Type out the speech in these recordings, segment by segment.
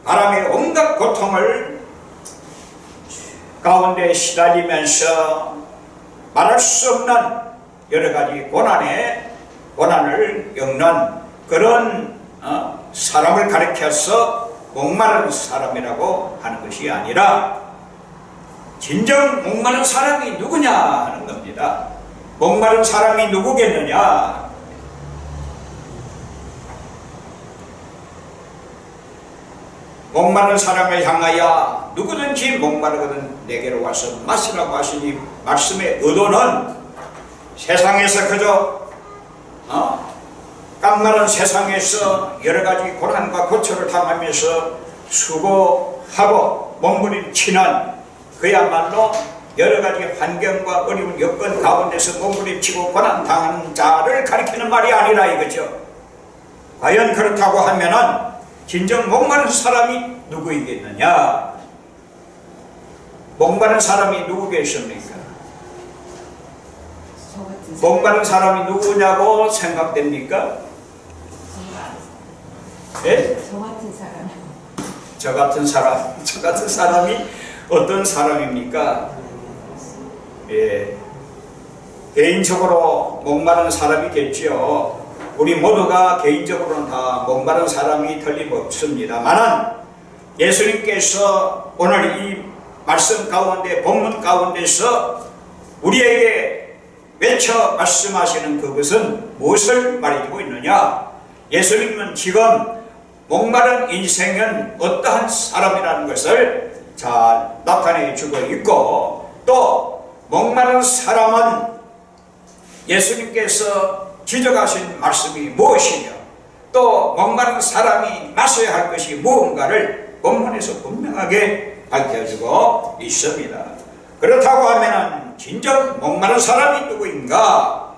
바람의 온갖 고통을 가운데 시달리면서 말할 수 없는 여러 가지 고난을 겪는 그런 사람을 가리켜서 목마른 사람이라고 하는 것이 아니라 진정 목마른 사람이 누구냐 하는 겁니다. 목마른 사람이 누구겠느냐? 목마른 사람을 향하여 누구든지 목마르거든 내게로 와서 마시라고 하시니 말씀의 의도는 세상에서 그저 깡마른 세상에서 여러가지 고난과 고초를 당하면서 수고하고 몸부림치는 그야말로 여러가지 환경과 어려운 여건 가운데서 몸부림치고 고난당하는 자를 가리키는 말이 아니라 이거죠. 과연 그렇다고 하면은 진정 목마른 사람이 누구이겠느냐? 목마른 사람이 누구겠습니까? 목마른 사람이 누구냐고 생각됩니까? 예? 저 같은 사람이 어떤 사람입니까? 예. 개인적으로 목마른 사람이겠지요. 우리 모두가 개인적으로는 다 목마른 사람이 틀림없습니다만은 예수님께서 오늘 이 말씀 가운데 본문 가운데서 우리에게 외쳐 말씀하시는 그것은 무엇을 말해주고 있느냐? 예수님은 지금 목마른 인생은 어떠한 사람이라는 것을 잘 나타내 주고 있고, 또 목마른 사람은 예수님께서 지적하신 말씀이 무엇이며 또 목마른 사람이 마셔야 할 것이 무언가를 본문에서 분명하게 밝혀주고 있습니다. 그렇다고 하면 진정 목마른 사람이 누구인가?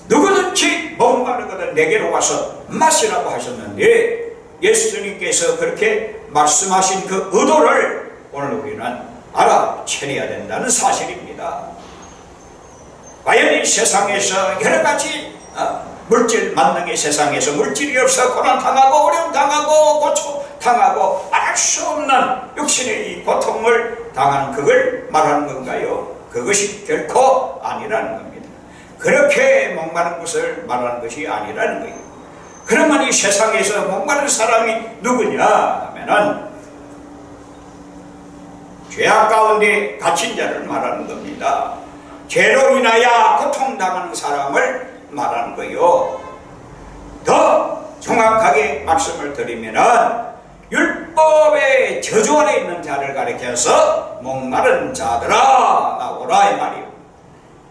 누구든지 목마르거든 내게로 와서 마시라고 하셨는데 예수님께서 그렇게 말씀하신 그 의도를 오늘 우리는 알아채려야 된다는 사실입니다. 과연 이 세상에서 여러가지 물질 만능의 세상에서 물질이 없어 고난당하고 어려움당하고 고초당하고 말할 수 없는 육신의 이 고통을 당하는 그걸 말하는 건가요? 그것이 결코 아니라는 겁니다. 그렇게 목마른 것을 말하는 것이 아니라는 거예요. 그러면 이 세상에서 목마른 사람이 누구냐 하면은 죄악 가운데 갇힌 자를 말하는 겁니다. 죄로 인하여 고통당하는 사람을 말하는 거요. 더 정확하게 말씀을 드리면은 율법의 저주 아래 있는 자를 가리켜서 목마른 자들아 나오라 이 말이요.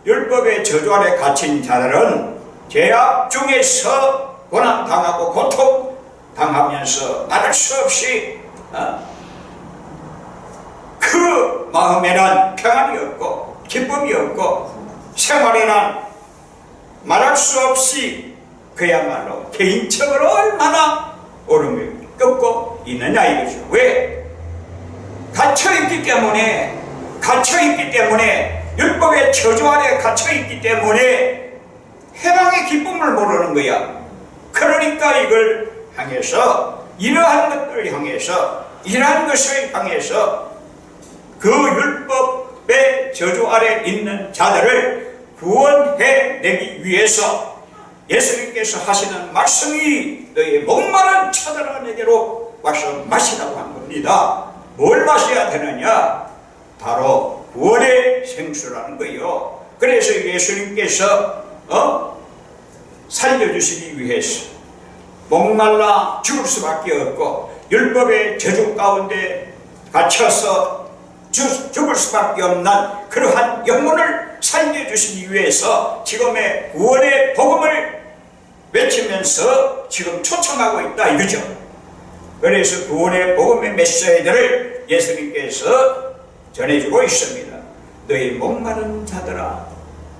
율법의 저주 아래 갇힌 자들은 죄악 중에서 고난당하고 고통당하면서 말할 수 없이 그 마음에는 평안이 없고 기쁨이 없고 생활에는 말할 수 없이 그야말로 개인적으로 얼마나 어려움을 겪고 있느냐 이거죠. 왜? 갇혀있기 때문에 율법의 저주 아래 갇혀있기 때문에 해방의 기쁨을 모르는 거야. 그러니까 이걸 향해서 이러한 것을 향해서 그 율법의 저주 아래 있는 자들을 구원해내기 위해서 예수님께서 하시는 말씀이 너희 목마른 자들아 내게로 와서 마시라고 한 겁니다. 뭘 마셔야 되느냐? 바로 구원의 생수라는 거예요. 그래서 예수님께서 살려주시기 위해서 목말라 죽을 수밖에 없고 율법의 저주 가운데 갇혀서 죽을 수밖에 없는 그러한 영혼을 살려주시기 위해서 지금의 구원의 복음을 외치면서 지금 초청하고 있다 이거죠. 그래서 구원의 복음의 메시지들을 예수님께서 전해주고 있습니다. 너희 목마른 자들아,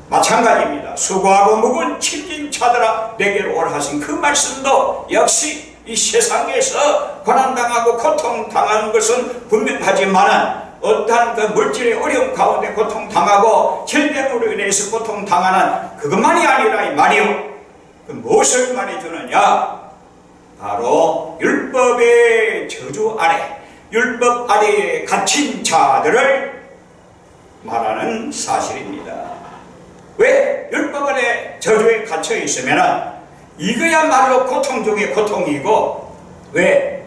마찬가지입니다. 수고하고 무거운 짐진 자들아 내게로 오라 하신 그 말씀도 역시 이 세상에서 고난당하고 고통당하는 것은 분명하지만 어떠한 그 물질의 어려움 가운데 고통당하고 질병으로 인해서 고통당하는 그것만이 아니라 이 말이요. 그 무엇을 말해주느냐? 바로 율법의 저주 아래, 율법 아래에 갇힌 자들을 말하는 사실입니다. 왜? 율법 아래 저주에 갇혀 있으면 이거야말로 고통 중에 고통이고, 왜?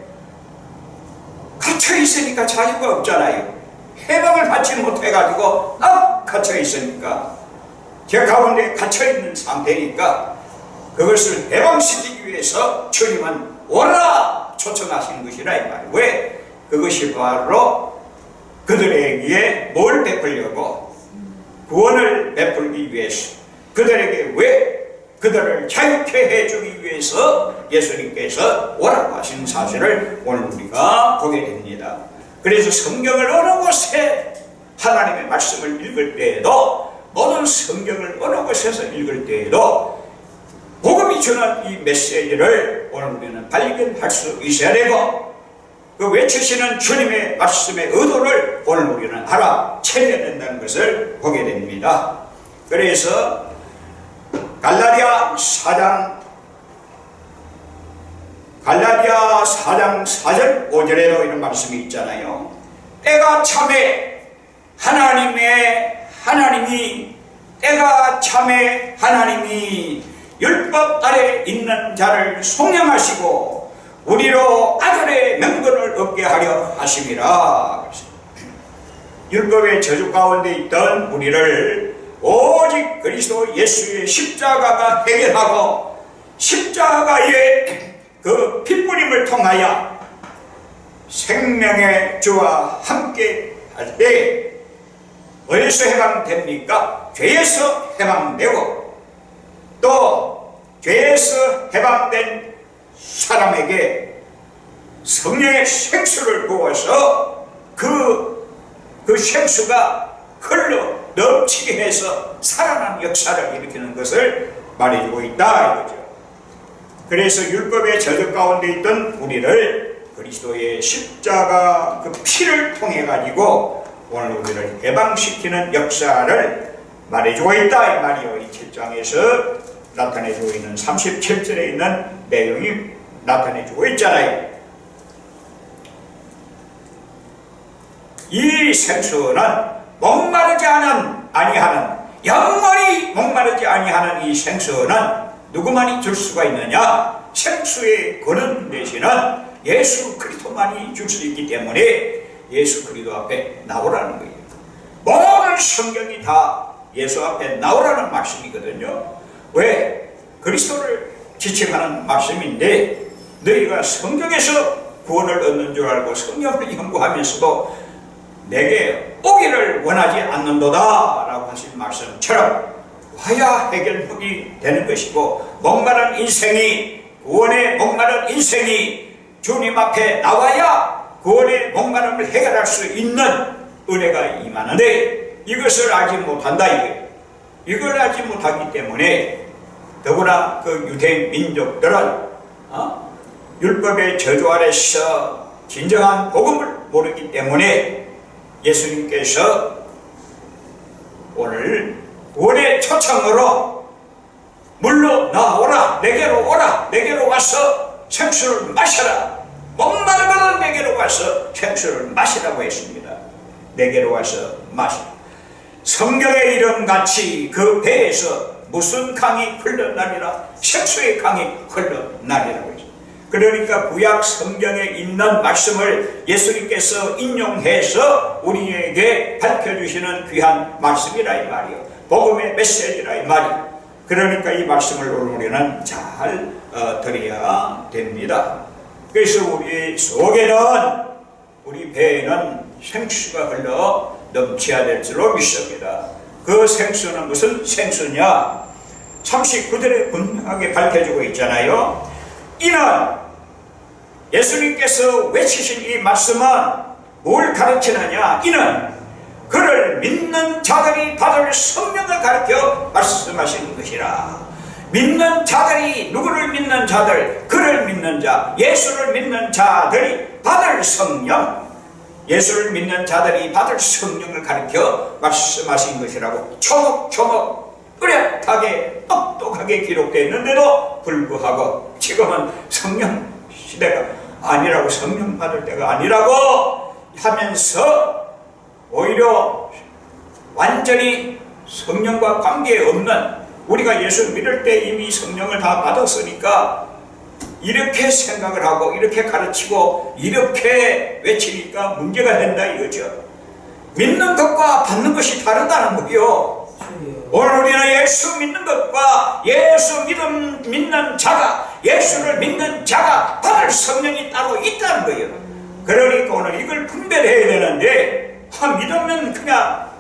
갇혀 있으니까 자유가 없잖아요. 해방을 받지 못해가지고 갇혀 있으니까, 제 가운데 갇혀 있는 상태니까 그것을 해방시키기 위해서 주님은 오라 초청하신 것이라 이 말이에요. 왜? 그것이 바로 그들에게 뭘 베풀려고? 구원을 베풀기 위해서, 그들에게 왜? 그들을 자유케 해주기 위해서 예수님께서 오라고 하신 사실을 오늘 우리가 보게 됩니다. 그래서 성경을 어느 곳에 하나님의 말씀을 읽을 때에도, 모든 성경을 어느 곳에서 읽을 때에도 복음이 주는 이 메시지를 오늘 우리는 발견할 수 있어야 되고, 그 외치시는 주님의 말씀의 의도를 오늘 우리는 알아채려야 된다는 것을 보게 됩니다. 그래서 갈라디아 4장 4절 5절에도 이런 말씀이 있잖아요. 때가 참에 하나님이 율법 아래 있는 자를 속량하시고 우리로 아들의 명분을 얻게 하려 하심이라. 율법의 저주 가운데 있던 우리를 오직 그리스도 예수의 십자가가 해결하고, 십자가의 그 핏뿌림을 통하여 생명의 주와 함께 할 때 어디서 해방됩니까? 죄에서 해방되고, 또 죄에서 해방된 사람에게 성령의 생수를 부어서 그 생수가 흘러 넘치게 해서 살아난 역사를 일으키는 것을 말해주고 있다 이거죠. 그래서 율법의 저주 가운데 있던 우리를 그리스도의 십자가 그 피를 통해 가지고 오늘 우리를 해방시키는 역사를 말해주고 있다 이 말이요. 이 7장에서 나타내주고 있는 37절에 있는 내용이 나타내주고 있잖아요. 이 생수는 목마르지 아니하는, 영원히 목마르지 아니하는 이 생수는 누구만이 줄 수가 있느냐? 생수의 근원 되시는 예수 그리스도만이 줄 수 있기 때문에 예수 그리스도 앞에 나오라는 거예요. 모든 성경이 다 예수 앞에 나오라는 말씀이거든요. 왜? 그리스도를 지칭하는 말씀인데, 너희가 성경에서 구원을 얻는 줄 알고 성경을 연구하면서도 내게 오기를 원하지 않는도다 라고 하신 말씀처럼 와야 해결이 되는 것이고, 목마른 인생이, 구원의 목마른 인생이 주님 앞에 나와야 구원의 목마름을 해결할 수 있는 은혜가 임하는데, 이것을 알지 못한다 이거예요. 이걸 알지 못하기 때문에 더구나 그 유대 민족들은 율법의 저주 아래서 진정한 복음을 모르기 때문에 예수님께서 오늘 구원의 초청으로 물로 나오라, 내게로 오라, 내게로 와서 생수를 마셔라, 목마르거든 내게로 와서 생수를 마시라고 했습니다. 내게로 와서 마시라. 성경의 이름같이 그 배에서 무슨 강이 흘러나리라? 생수의 강이 흘러나리라고 했습니다. 그러니까 구약 성경에 있는 말씀을 예수님께서 인용해서 우리에게 밝혀주시는 귀한 말씀이라 이 말이요, 복음의 메시지라 이 말이요. 그러니까 이 말씀을 우리는 잘 드려야 됩니다. 그래서 우리 속에는, 우리 배에는 생수가 흘러 넘쳐야 될 줄로 믿습니다. 그 생수는 무슨 생수냐? 39절에 분명하게 밝혀주고 있잖아요. 이는 예수님께서 외치신 이 말씀은 뭘 가르치느냐? 이는 그를 믿는 자들이 받을 성령을 가르쳐 말씀하시는 것이라. 믿는 자들이, 누구를 믿는 자들? 그를 믿는 자, 예수를 믿는 자들이 받을 성령, 예수를 믿는 자들이 받을 성령을 가르쳐 말씀하신 것이라고 초목초목 뚜렷하게 똑똑하게 기록되어 있는데도 불구하고 지금은 성령 시대가 아니라고, 성령 받을 때가 아니라고 하면서 오히려 완전히 성령과 관계없는, 우리가 예수 믿을 때 이미 성령을 다 받았으니까 이렇게 생각을 하고 이렇게 가르치고 이렇게 외치니까 문제가 된다 이거죠. 믿는 것과 받는 것이 다르다는 거요. 오늘 우리는 예수 믿는 것과 예수 믿는 자가, 예수를 믿는 자가 받을 성령이 따로 있다는 거예요. 그러니까 오늘 이걸 분별해야 되는데, 믿으면 그냥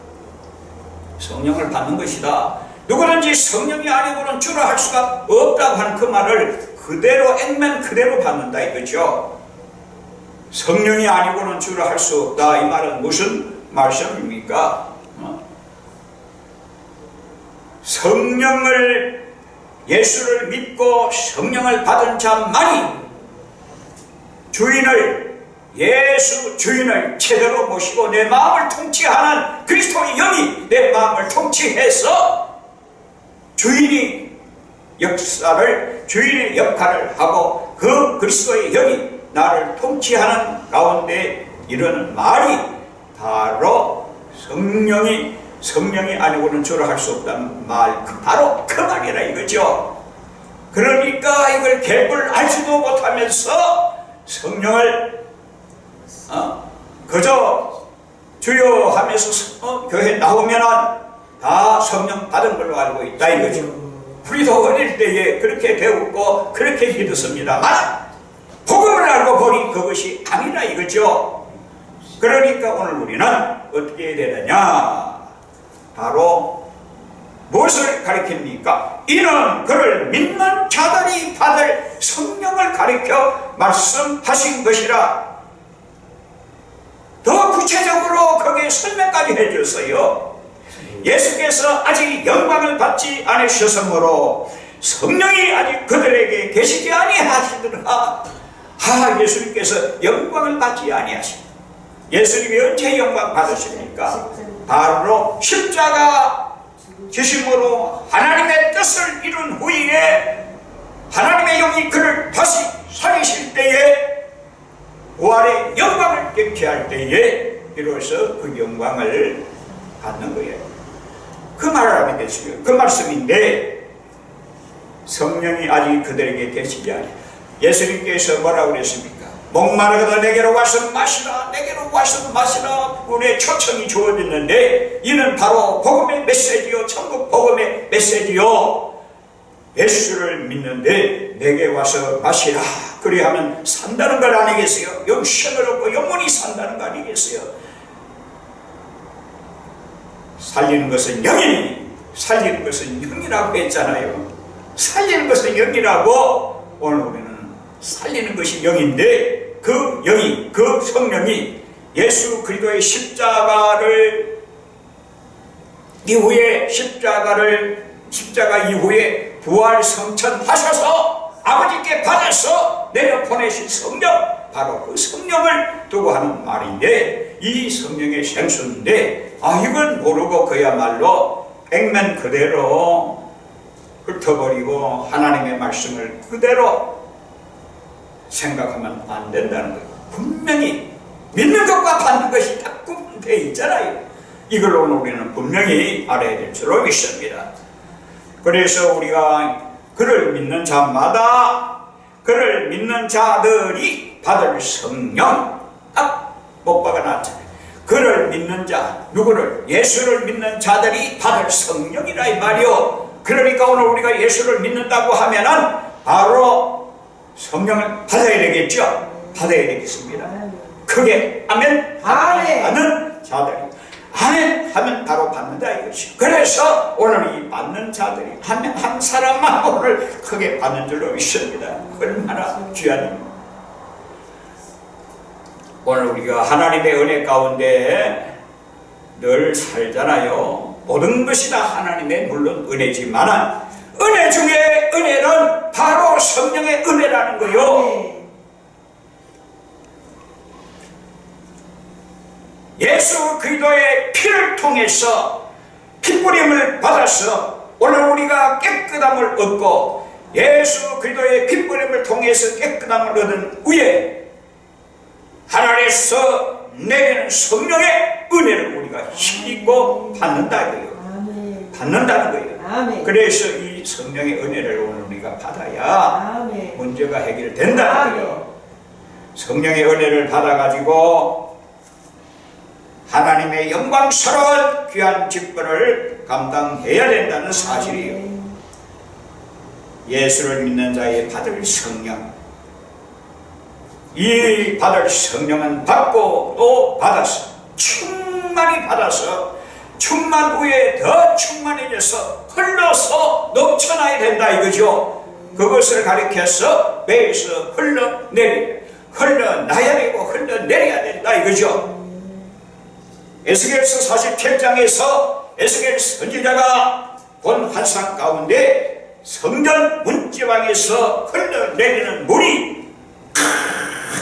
성령을 받는 것이다, 누구든지 성령이 아니고는 주라 할 수가 없다고 하는 그 말을 그대로 액면 그대로 받는다 이거죠. 성령이 아니고는 주라 할 수 없다, 이 말은 무슨 말씀입니까? 성령을, 예수를 믿고 성령을 받은 자만이 예수 주인을 제대로 모시고 내 마음을 통치하는 그리스도의 영이 내 마음을 통치해서 주인의 역할을 하고 그 그리스도의 영이 나를 통치하는 가운데 이르는 말이 바로 성령이 아니고는 주라 할 수 없다는 말, 바로 그 말이라 이거죠. 그러니까 이걸 개뿔 알지도 못하면서 성령을 그저 주여 하면서 교회 나오면은 다 성령 받은 걸로 알고 있다 이거죠. 우리도 어릴 때에 그렇게 배웠고 그렇게 믿었습니다만 복음을 알고 보니 그것이 아니라 이거죠. 그러니까 오늘 우리는 어떻게 해야 되느냐, 바로 무엇을 가리킵니까? 이는 그를 믿는 자들이 받을 성령을 가리켜 말씀하신 것이라. 더 구체적으로 거기에 설명까지 해줬어요. 예수께서 아직 영광을 받지 않으셨으므로 성령이 아직 그들에게 계시지 아니하시더라. 예수님께서 영광을 받지 아니하십니다. 예수님이 언제 영광 받으십니까? 바로 십자가 지심으로 하나님의 뜻을 이룬 후에 하나님의 영이 그를 다시 살리실 때에, 부활의 영광을 경치할 때에 비로소 그 영광을 받는 거예요. 그 말을 하면 되시고요. 그 말씀인데, 성령이 아직 그들에게 계시지 않아요. 예수님께서 뭐라고 그랬습니까? 목마르거든 내게로 와서 마시라, 내게로 와서 마시라. 우리의 초청이 주어졌는데 이는 바로 복음의 메시지요, 천국 복음의 메시지요. 예수를 믿는데 내게 와서 마시라, 그래야 하면 산다는 걸 아니겠어요? 영생을 얻고 영원히 산다는 거 아니겠어요? 살리는 것은 영이니 살리는 것은 영이라고 했잖아요. 살리는 것은 영이라고. 오늘 우리는 살리는 것이 영인데, 그 영이, 그 성령이 예수 그리스도의 십자가 이후에 부활 성천하셔서 아버지께 받아서 내려보내신 성령, 바로 그 성령을 두고 하는 말인데, 이 성령의 생수인데, 이건 모르고 그야말로 액면 그대로 훑어버리고 하나님의 말씀을 그대로 생각하면 안 된다는 거예요. 분명히 믿는 것과 받는 것이 딱 구분되어 있잖아요. 이걸 오늘 우리는 분명히 알아야 될 줄로 믿습니다. 그래서 우리가 그를 믿는 자마다, 그를 믿는 자들이 받을 성령, 딱 못 박아놨잖아요. 그를 믿는 자, 누구를? 예수를 믿는 자들이 받을 성령이라 이 말이요. 그러니까 오늘 우리가 예수를 믿는다고 하면은 바로 성령을 받아야 되겠죠. 받아야 되겠습니다. 크게 아멘 하는 자들이, 아멘 하면 바로 받는다 이것이. 그래서 오늘 이 받는 자들이 한 사람만 오늘 크게 받는 줄로 믿습니다. 얼마나 귀한 일. 오늘 우리가 하나님의 은혜 가운데 늘 살잖아요. 모든 것이 다 하나님의 물론 은혜지만 은혜 중에 은혜는 바로 성령의 은혜라는 거요. 예수 그리스도의 피를 통해서 피뿌림을 받아서 오늘 우리가 깨끗함을 얻고 예수 그리스도의 핏부림을 통해서 깨끗함을 얻은 후에 하나님께서 내리는 성령의 은혜를 우리가 힘입고 받는다 이거예요. 받는다는 거예요. 그래서 이 성령의 은혜를 오늘 우리가 받아야 문제가 해결된다는 거예요. 성령의 은혜를 받아가지고 하나님의 영광스러운 귀한 직분을 감당해야 된다는 사실이에요. 예수를 믿는 자의 받을 성령, 이 받을 성령은 받고 또 받아서 충만히 받아서 충만 후에 더 충만해져서 흘러서 넘쳐나야 된다 이거죠. 그것을 가리켜서 배에서 흘러나야 되고 흘러내려야 된다 이거죠. 에스겔서 47장에서 에스겔 선지자가 본 환상 가운데 성전 문지방에서 흘러내리는 물이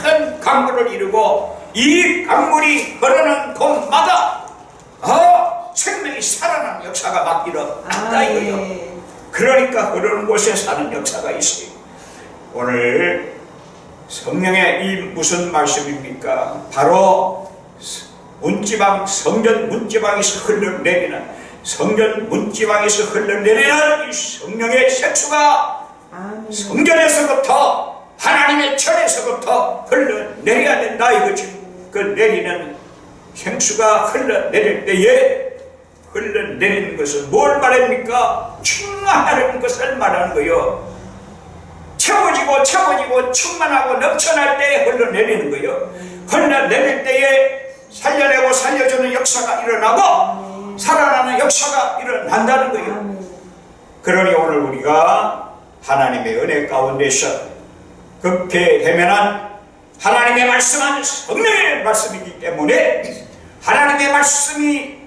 큰 강물을 이루고 이 강물이 흐르는 곳마다 생명이 살아나는 역사가 막 일어난다 이거예요. 그러니까 흐르는 곳에 사는 역사가 있어요. 오늘 성령의 이 무슨 말씀입니까? 바로 문지방, 성전 문지방에서 흘러내리는, 성전 문지방에서 흘러내리는 이 성령의 색수가 성전에서부터 하나님의 전에서부터 흘러내려야 된다 이거죠. 그 내리는 생수가 흘러내릴 때에 흘러내리는 것은 뭘 말합니까? 충만하는 것을 말하는 거예요. 채워지고 채워지고 충만하고 넘쳐날 때에 흘러내리는 거예요. 흘러내릴 때에 살려내고 살려주는 역사가 일어나고 살아나는 역사가 일어난다는 거예요. 그러니 오늘 우리가 하나님의 은혜 가운데서 그렇게 되면은 하나님의 말씀은 성령의 말씀이기 때문에 하나님의 말씀이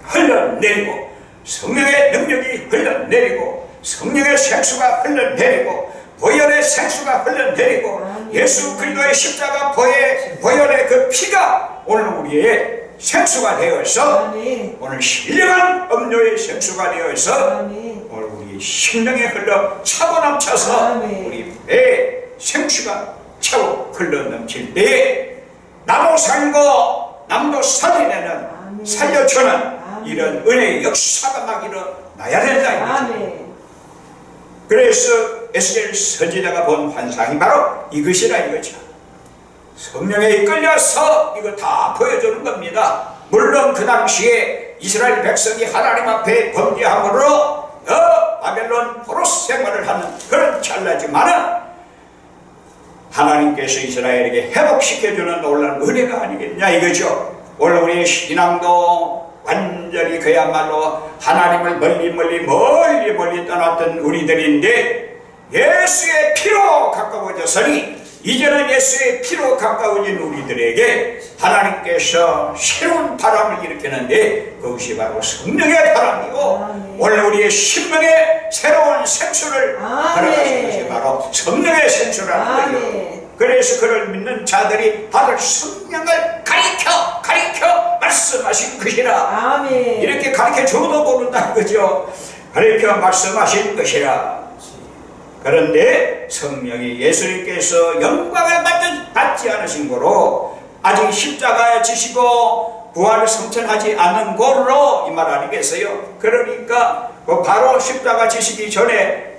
흘러내리고 성령의 능력이 흘러내리고 성령의 생수가 흘러내리고 보혈의 생수가 흘러내리고 예수 그리스도의 십자가 보혈의 그 피가 오늘 우리의 생수가 되어서 오늘 신령한 음료의 생수가 되어서 오늘 우리 심령에 흘러 차고 넘쳐서 우리 배에 생수가 차고 흘러 넘칠 때에 나도 살고 남도 살리는 살려주는 이런 은혜의 역사가 막 일어나야 된다 이거죠. 그래서 에스겔 선지자가 본 환상이 바로 이것이라 이거죠. 성령에 이끌려서 이거 다 보여주는 겁니다. 물론 그 당시에 이스라엘 백성이 하나님 앞에 범죄함으로 바벨론 포로 생활을 하는 그런 찰나지만은 하나님께서 이스라엘에게 회복시켜주는 놀라운 은혜가 아니겠냐 이거죠. 오늘 우리의 신앙도 완전히 그야말로 하나님을 멀리 떠났던 우리들인데 예수의 피로 가까워졌으니 이제는 예수의 피로 가까워진 우리들에게 하나님께서 새로운 바람을 일으키는데 그것이 바로 성령의 바람이고 오늘 우리의 심령에 새로운 생수를 받아가신 것이 바로 성령의 생수라는 거예요. 그래서 그를 믿는 자들이 받을 성령을 가리켜 말씀하신 것이라 이렇게 가르쳐 줘도 모른다는 거죠. 가르쳐 말씀하신 것이라. 그런데 성령이 예수님께서 영광을 받지 않으신 거로 아직 십자가에 지시고 부활을 성천하지 않는 거로 이 말 아니겠어요? 그러니까 바로 십자가 지시기 전에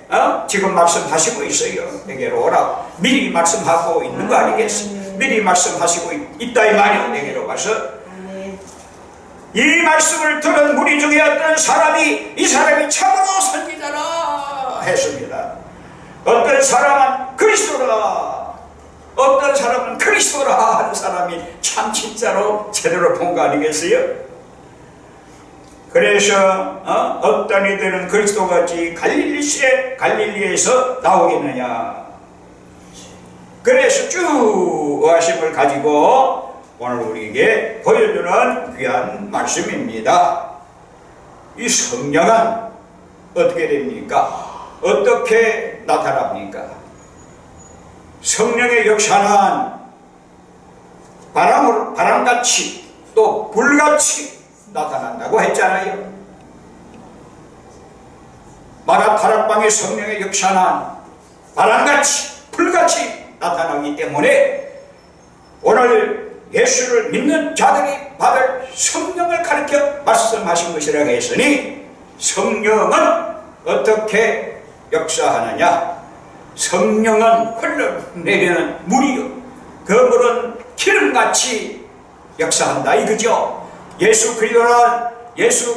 지금 말씀하시고 있어요. 내게로 오라. 미리 말씀하고 있는 거 아니겠어요? 미리 말씀하시고 있다 이 말이요. 내게로 와서 이 말씀을 들은 무리 중에 어떤 사람이 이 사람이 참으로 선지자라 했습니다. 어떤 사람은 그리스도라, 어떤 사람은 그리스도라 하는 사람이 참 진짜로 제대로 본 거 아니겠어요? 그래서 어떤 이들은 그리스도같이 갈릴리에서 나오겠느냐. 그래서 쭉 의아심을 가지고 오늘 우리에게 보여주는 귀한 말씀입니다. 이 성령은 어떻게 됩니까? 어떻게 나타납니까? 성령의 역사는 바람같이 또 불같이 나타난다고 했잖아요. 마가 다락방에 성령의 역사는 바람같이 불같이 나타나기 때문에 오늘 예수를 믿는 자들이 받을 성령을 가르쳐 말씀하신 것이라고 했으니, 성령은 어떻게 역사하느냐? 성령은 흘러내리는 물이요, 그 물은 기름같이 역사한다 이거죠. 예수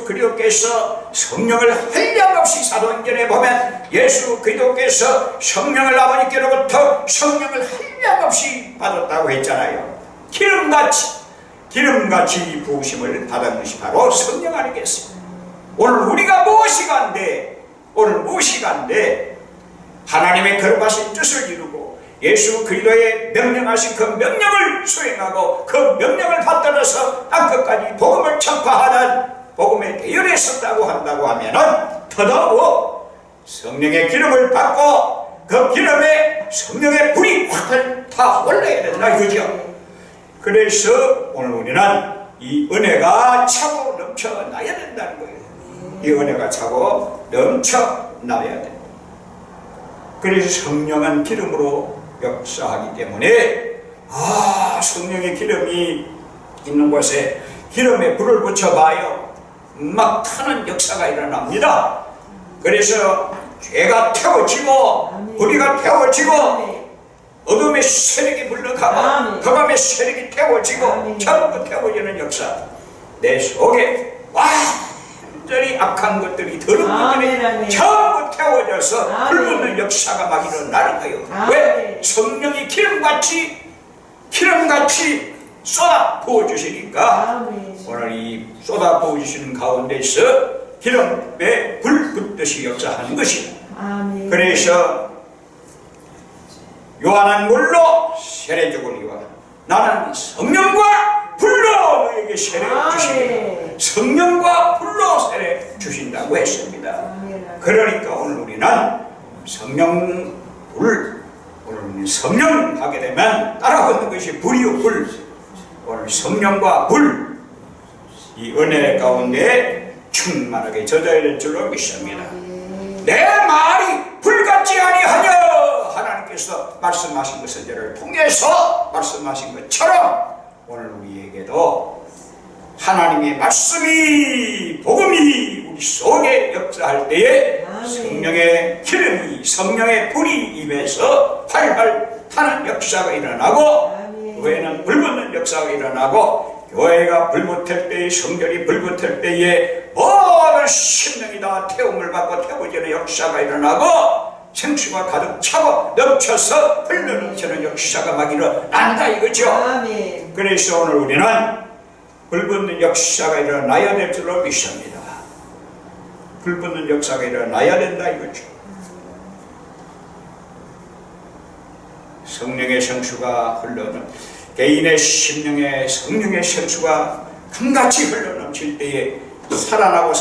그리스도께서 성령을 한량없이, 사도행전에 보면 예수 그리스도께서 성령을 아버지께로부터 성령을 한량없이 받았다고 했잖아요. 기름같이 부으심을 받은 것이 바로 성령 아니겠습니까? 오늘 우리가 무엇이 간데 하나님의 거룩하신 뜻을 이루고 예수 그리스도의 명령하신 그 명령을 수행하고 그 명령을 받들어서 땅끝까지 복음을 전파하는 복음의 대열에 섰다고 한다고 하면은 더더욱 성령의 기름을 받고 그 기름에 성령의 불이 확 타올라야 된다 이거죠. 그래서 오늘 우리는 이 은혜가 차고 넘쳐나야 된다는 거예요. 이 은혜가 차고 넘쳐나야 돼. 그래서 성령은 기름으로 역사하기 때문에, 성령의 기름이 있는 곳에 기름에 불을 붙여봐요. 막 타는 역사가 일어납니다. 그래서 죄가 태워지고 불의가 태워지고 어둠의 세력이 물러가고 흑암의 세력이 태워지고 전부 태워지는 역사. 내 속에 완전히 악한 것들이, 더러운 것들이 전부 태워져서 불붙는 역사가 막 일어나는 거예요. 왜? 성령이 기름같이 쏟아 부어주시니까 오늘 이 쏟아 부어주시는 가운데서 기름에 불 붙듯이 역사하는 것입니다. 그래서 요한은 물로 세례 주거니와 나는 성령과 불로 너에게 세례 주시니, 성령과 불로 세례 주신다고 했습니다. 그러니까 오늘 우리는 성령 하게 되면 따라붙는 것이 불이요 불. 오늘 성령과 불, 이 은혜 가운데 충만하게 젖어야 될 줄로 믿습니다. 내 말이 불같지 아니하냐, 하나님께서 말씀하신 것을 저를 통해서 말씀하신 것처럼 오늘 우리에게도 하나님의 말씀이, 복음이 우리 속에 역사할 때에 성령의 기름이, 성령의 불이 입에서 활활 타는 역사가 일어나고, 교회는 불붙는 역사가 일어나고, 교회가 불붙을 때에, 성전이 불붙을 때에 모든 심령이 다 태움을 받고 태워지는 역사가 일어나고, 생수가 가득 차고 넘쳐서 흘러넘치는 역사가 막 일어난다 이거죠. 그래서 오늘 우리는 불붙는 역사가 일어나야 될 줄로 믿습니다. 불붙는 역사가 일어나야 된다 이거죠. 성령의 생수가 개인의 심령에 성령의 생수가 강같이 흘러넘칠 때에 살아나고